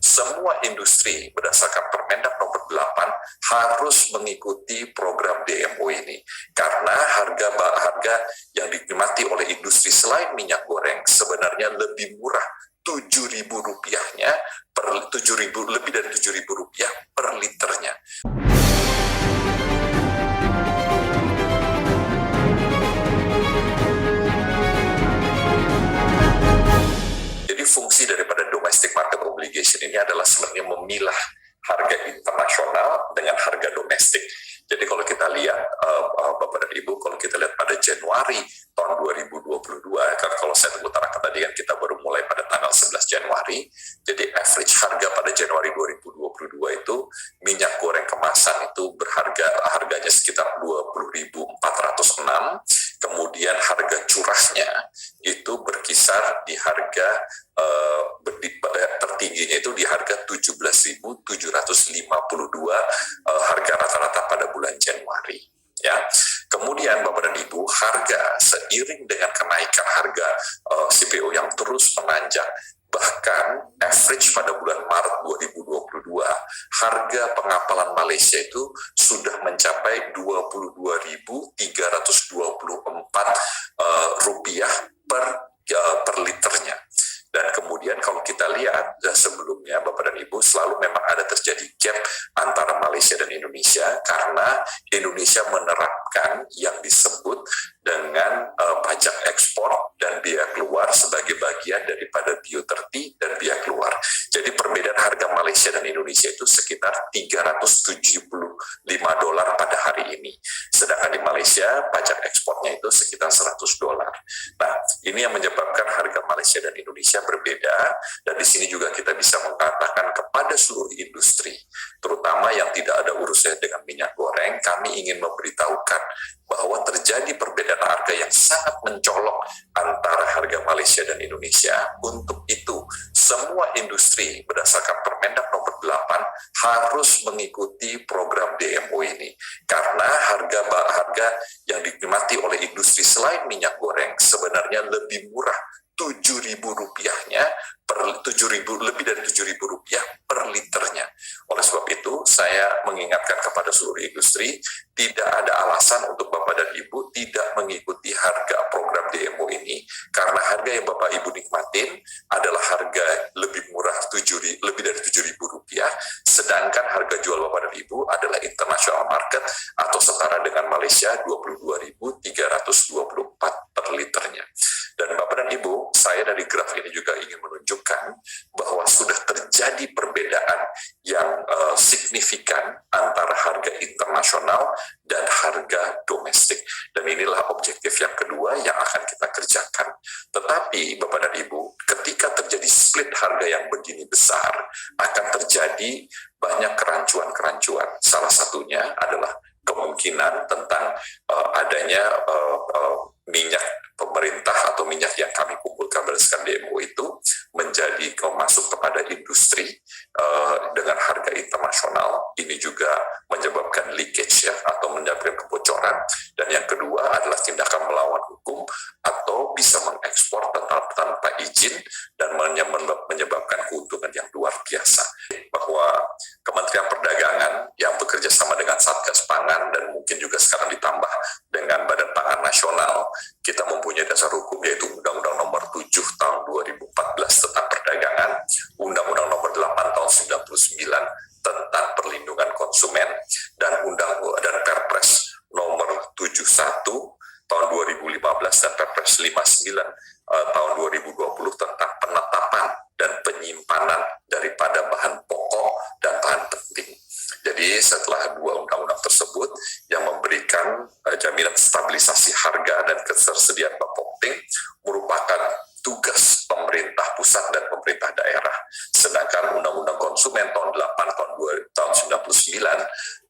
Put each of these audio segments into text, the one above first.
semua industri berdasarkan Permendak nomor 8 harus mengikuti program DMO ini. Karena harga yang dinikmati oleh industri selain minyak goreng sebenarnya lebih murah, Rp7.000-nya lebih dari Rp7.000 per liternya. Jadi fungsi daripada domestic market obligation ini adalah sebenarnya memilah harga internasional dengan harga domestik. Jadi kalau kita lihat, Bapak dan Ibu, kalau kita lihat pada Januari tahun 2022, kan kalau saya utarakan tadi kan kita baru mulai pada tanggal 11 Januari, jadi average harga pada Januari 2022 itu minyak goreng kemasan itu harganya sekitar 20.406, kemudian harga curahnya itu berkisar di harga tertingginya itu di harga 17.752 harga rata-rata pada bulan Januari. Ya, kemudian Bapak dan Ibu, harga seiring dengan kenaikan harga CPO yang terus menanjak, bahkan average pada bulan Maret 2022, harga pengapalan Malaysia itu sudah mencapai Rp22.324 per liternya. Dan kemudian kalau kita lihat sebelumnya Bapak dan Ibu selalu memang ada terjadi gap antara Malaysia dan Indonesia karena Indonesia menerapkan yang disebut dengan pajak ekspor dan biaya keluar sebagai bagian daripada bio-30 dan biaya keluar. Jadi perbedaan harga Malaysia dan Indonesia itu sekitar $375 pada hari ini. Sedangkan di Malaysia pajak ekspornya itu sekitar $100. Nah, ini yang menyebabkan harga Malaysia dan Indonesia berbeda, dan di sini juga kita bisa mengatakan kepada seluruh industri, terutama yang tidak ada urusannya dengan minyak goreng, kami ingin memberitahukan bahwa terjadi perbedaan harga yang sangat mencolok antara harga Malaysia dan Indonesia. Untuk itu, semua industri berdasarkan Permendak nomor 8 harus mengikuti program DMO ini. Karena harga yang dinikmati oleh industri selain minyak goreng sebenarnya lebih murah, Rp7.000-nya lebih dari Rp7.000 per liternya. Oleh sebab itu, saya mengingatkan kepada seluruh industri, tidak ada alasan untuk Bapak dan Ibu tidak mengikuti harga program DMO ini, karena harga yang Bapak Ibu nikmatin adalah harga lebih murah, lebih dari Rp7.000, sedangkan harga jual Bapak dan Ibu adalah international market atau setara dengan Malaysia Rp22.324 per liternya. Dan Bapak dan Ibu, saya dari graf ini juga ingin menunjukkan bahwa sudah terjadi perbedaan yang signifikan antara harga internasional dan harga domestik. Dan inilah objektif yang kedua yang akan kita kerjakan. Tetapi Bapak dan Ibu, ketika terjadi split harga yang begini besar, akan terjadi banyak kerancuan-kerancuan. Salah satunya adalah kemungkinan tentang adanya minyak pemerintah atau minyak yang kami kumpulkan berdasarkan DMO itu menjadi masuk kepada industri dengan harga internasional. Ini juga menyebabkan leakage ya, atau menyebabkan kebocoran. Dan yang kedua adalah tindakan melawan hukum atau bisa mengekspor tanpa izin dan menyebabkan keuntungan yang luar biasa. Bahwa Kementerian Perdagangan yang bekerja sama dengan Satgas Pangan dan mungkin juga sekarang ditambah dengan Badan Pangan Nasional, kita mempunyai dasar hukum yaitu Undang-Undang Nomor 7 Tahun 2014 tentang Perdagangan, Undang-Undang Nomor 8 Tahun 99 tentang Perlindungan Konsumen, dan Perpres Nomor 71 Tahun 2015 dan Perpres 59 Tahun 2020 tentang penetapan dan penyimpanan daripada bahan pokok dan bahan penting. Jadi setelah dua undang-undang tersebut yang memberikan jaminan stabilisasi harga dan ketersediaan bahan penting merupakan tugas pemerintah pusat dan pemerintah daerah. Sedangkan Undang-Undang Konsumen tahun 8 tahun 99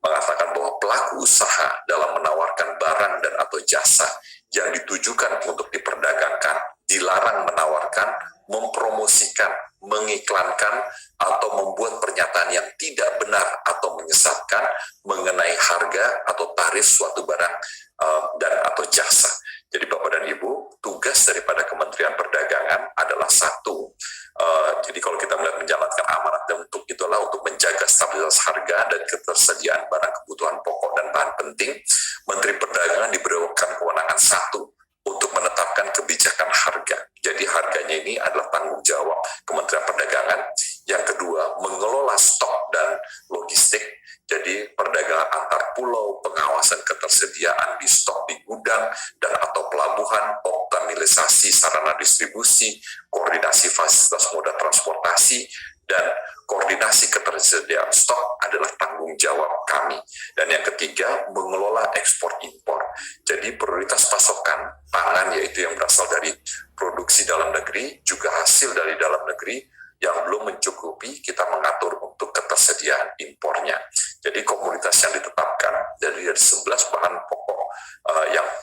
mengatakan bahwa pelaku usaha dalam menawarkan barang dan atau jasa yang ditujukan untuk diperdagangkan dilarang menawarkan, mempromosikan, mengiklankan, atau membuat pernyataan yang tidak benar atau menyesatkan menjaga stabilitas harga dan ketersediaan barang kebutuhan pokok dan bahan penting, Menteri Perdagangan diberikan kewenangan satu untuk menetapkan kebijakan harga. Jadi harganya ini adalah tanggung jawab Kementerian Perdagangan. Yang kedua, mengelola stok dan logistik. Jadi perdagangan antar pulau, pengawasan ketersediaan di stok di gudang dan atau pelabuhan, optimalisasi sarana distribusi, koordinasi fasilitas moda transportasi, dan koordinasi ketersediaan stok adalah tanggung jawab kami. Dan yang ketiga, mengelola ekspor impor. Jadi prioritas pasokan pangan yaitu yang berasal dari produksi dalam negeri, juga hasil dari dalam negeri yang belum mencukupi, kita mengatur untuk ketersediaan impornya. Jadi komoditas yang ditetapkan dari 11 bahan pokok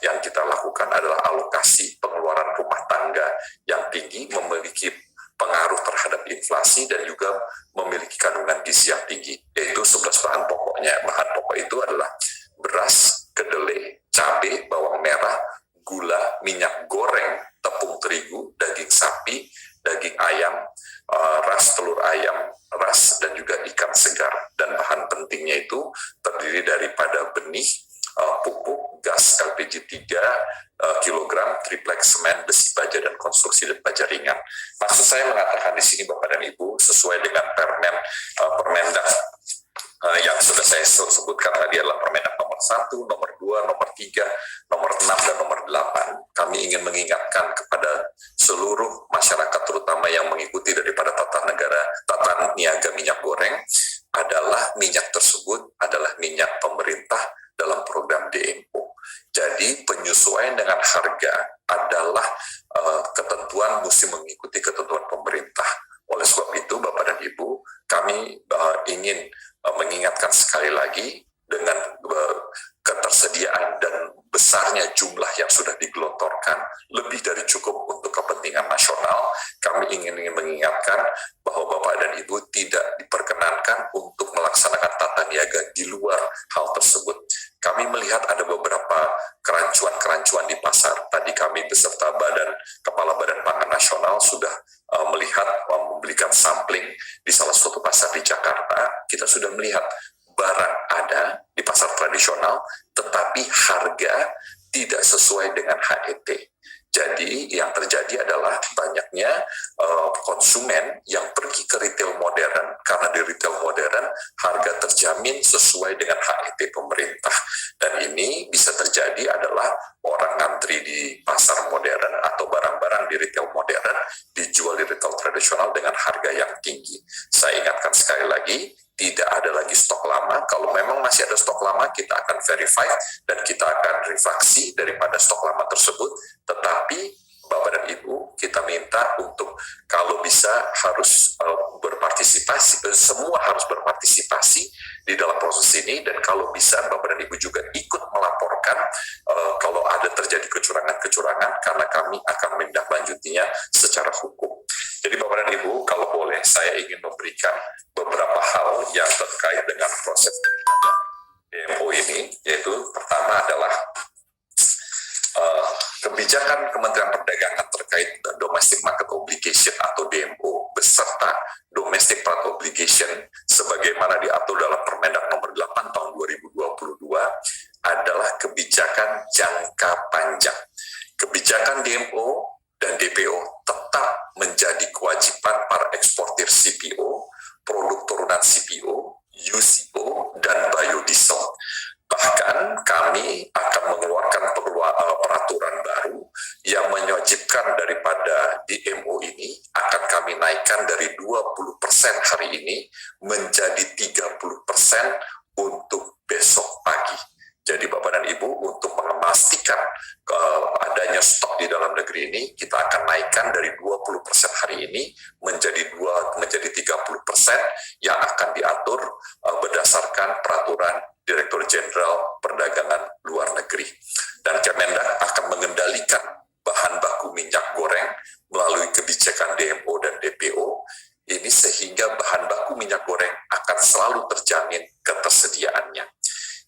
yang kita lakukan adalah alokasi pengeluaran rumah tangga yang tinggi, memiliki pengaruh terhadap inflasi dan juga memiliki kandungan gizi yang tinggi, yaitu 11 bahan pokoknya. Bahan pokok itu adalah beras, kedelai, cabai, bawang merah, gula, minyak goreng, tepung terigu, daging sapi, daging ayam, ras telur ayam, ras dan juga ikan segar. Dan bahan pentingnya itu terdiri daripada benih, pupuk, gas LPG 3 kg, triplex semen, besi baja dan konstruksi dan baja ringan. Maksud saya mengatakan di sini Bapak dan Ibu sesuai dengan Permendak yang sudah saya sebutkan tadi adalah Permendak nomor 1, nomor 2, nomor 3, nomor 6, dan nomor 8. Kami ingin mengingatkan kepada seluruh masyarakat terutama yang mengikuti daripada tata niaga minyak goreng adalah minyak tersebut adalah minyak pemerintah dalam program DMO. Jadi penyesuaian dengan harga adalah ketentuan mesti mengikuti ketentuan pemerintah. Oleh sebab itu Bapak dan Ibu, kami ingin mengingatkan sekali lagi dengan ketersediaan dan besarnya jumlah yang sudah digelontorkan lebih dari cukup untuk kepentingan nasional. Kami ingin mengingatkan bahwa Bapak dan Ibu tidak diperkenankan untuk melaksanakan tata niaga di luar hal tersebut. Kami melihat ada beberapa kerancuan-kerancuan di pasar. Tadi kami beserta Kepala Badan Pangan Nasional sudah melihat, memberikan sampling di salah satu pasar di Jakarta. Kita sudah melihat barang ada di pasar tradisional, tetapi harga tidak sesuai dengan HET. Jadi yang terjadi adalah banyaknya konsumen yang pergi ke retail modern, karena di retail modern harga terjamin sesuai dengan HET pemerintah. Dan ini bisa terjadi adalah orang ngantri di pasar modern atau barang-barang di retail modern dijual di retail tradisional dengan harga yang tinggi. Saya ingatkan sekali lagi, tidak ada lagi stok lama. Kalau memang masih ada stok lama, kita akan verify dan kita akan revaksi daripada stok lama tersebut. Tetapi Bapak dan Ibu, kita minta untuk kalau bisa harus berpartisipasi, semua harus berpartisipasi di dalam proses ini, dan kalau bisa Bapak dan Ibu juga ikut melaporkan kalau ada terjadi kecurangan-kecurangan, karena kami akan menindaklanjutinya secara hukum. Jadi Bapak dan Ibu, kalau boleh saya ingin memberikan beberapa hal yang terkait dengan proses DMO ini, yaitu pertama adalah kebijakan Kementerian Perdagangan terkait Domestic Market Obligation atau DMO beserta Domestic Market Obligation sebagaimana diatur dalam Permendak nomor 8 tahun 2022 adalah kebijakan jangka panjang. Kebijakan DMO dan DPO tetap menjadi kewajiban para eksportir CPO, produk turunan CPO, UCO, dan biodiesel. Bahkan kami akan mengeluarkan peraturan baru yang mewajibkan daripada DMO ini akan kami naikkan dari 20% hari ini menjadi 30% untuk besok pagi. Jadi Bapak dan Ibu, untuk memastikan adanya stok di dalam negeri ini, kita akan naikkan dari 20% hari ini menjadi 30% yang akan diatur berdasarkan peraturan Direktur Jenderal Perdagangan Luar Negeri. Dan Kemendak akan mengendalikan bahan baku minyak goreng melalui kebijakan DMO dan DPO ini sehingga bahan baku minyak goreng akan selalu terjamin ketersediaannya.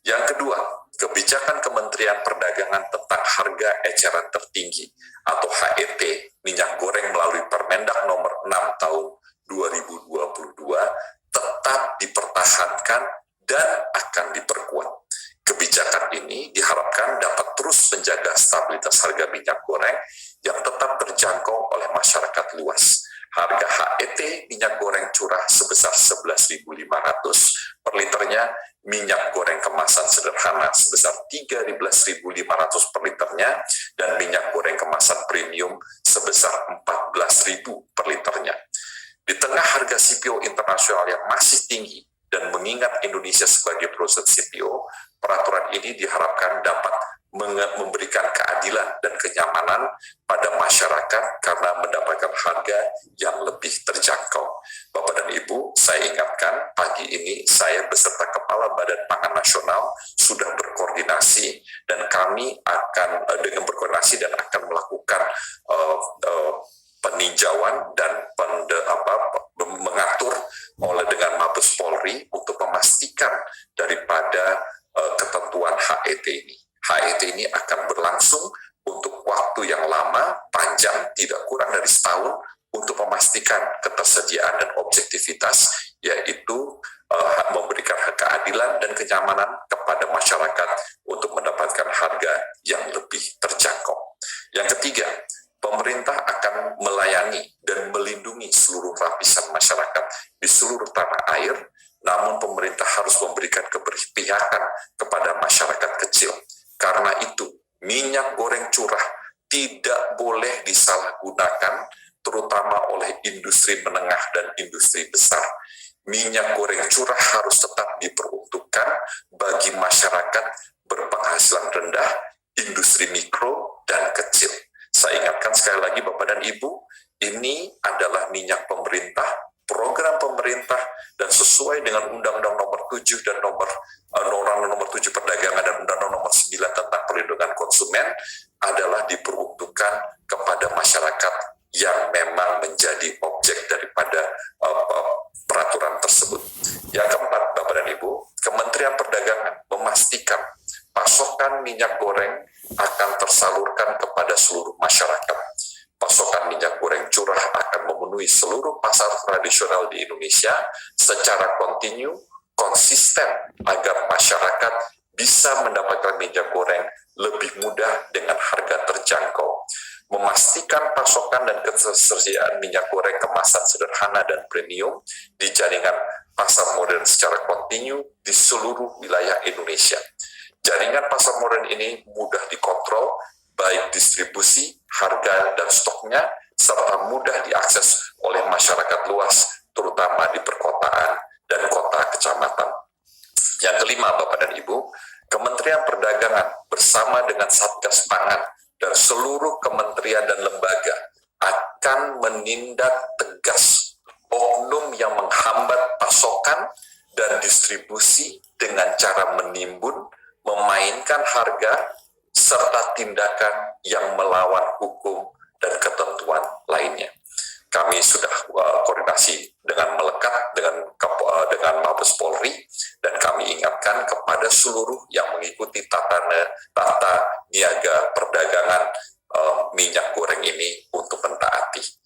Yang kedua, kebijakan Kementerian Perdagangan tentang harga eceran tertinggi atau HET minyak goreng melalui Permendak nomor 6 tahun 2022 tetap dipertahankan dipertahankan dan akan diperkuat. Kebijakan ini diharapkan dapat terus menjaga stabilitas harga minyak goreng yang tetap terjangkau oleh masyarakat luas. Harga HET minyak goreng curah sebesar 11.500 per liternya, minyak goreng kemasan sederhana sebesar 13.500 per liternya, dan minyak goreng kemasan premium sebesar 14.000 per liternya. Di tengah harga CPO internasional yang masih tinggi dan mengingat Indonesia sebagai produsen CPO, peraturan ini diharapkan dapat memberikan keadilan dan kenyamanan pada masyarakat karena mendapatkan harga yang lebih terjangkau. Bapak dan Ibu, saya ingatkan pagi ini saya beserta Kepala Badan Pangan Nasional sudah berkoordinasi dan kami akan melakukan peninjauan dan mengatur dengan Mabes Polri untuk memastikan daripada ketentuan HET ini. HET ini akan berlangsung untuk waktu yang lama, panjang, tidak kurang dari setahun, untuk memastikan ketersediaan dan objektivitas, yaitu memberikan keadilan dan kenyamanan kepada masyarakat untuk mendapatkan harga yang lebih terjangkau. Yang ketiga, pemerintah akan melayani dan melindungi seluruh lapisan masyarakat di seluruh tanah air, namun pemerintah harus memberikan keberpihakan kepada masyarakat kecil. Karena itu, minyak goreng curah tidak boleh disalahgunakan, terutama oleh industri menengah dan industri besar. Minyak goreng curah harus tetap diperuntukkan bagi masyarakat berpenghasilan rendah, industri mikro, dan kecil. Saya ingatkan sekali lagi Bapak dan Ibu, ini adalah minyak pemerintah, program pemerintah, dan sesuai dengan Undang-Undang Nomor 7 dan Nomor 7 Perdagangan dan Undang-Undang Nomor 9 tentang Perlindungan Konsumen adalah diperuntukkan kepada masyarakat yang memang menjadi objek daripada peraturan tersebut. Yang keempat, Bapak dan Ibu, Kementerian Perdagangan memastikan pasokan minyak goreng akan tersalurkan kepada seluruh masyarakat. Pasokan minyak goreng curah akan memenuhi seluruh pasar tradisional di Indonesia secara kontinu, konsisten, agar masyarakat bisa mendapatkan minyak goreng lebih mudah dengan harga terjangkau. Memastikan pasokan dan ketersediaan minyak goreng kemasan sederhana dan premium di jaringan pasar modern secara kontinu di seluruh wilayah Indonesia. Jaringan pasar modern ini mudah dikontrol, baik distribusi, harga, dan stoknya, serta mudah diakses oleh masyarakat luas, terutama di perkotaan dan kota kecamatan. Yang kelima, Bapak dan Ibu, Kementerian Perdagangan bersama dengan Satgas Pangan dan seluruh kementerian dan lembaga akan menindak tegas oknum yang menghambat pasokan dan distribusi dengan cara menimbun, memainkan harga, serta tindakan yang melawan hukum dan ketentuan lainnya. Kami sudah koordinasi dengan melekat dengan Mabes Polri, dan kami ingatkan kepada seluruh yang mengikuti tata niaga perdagangan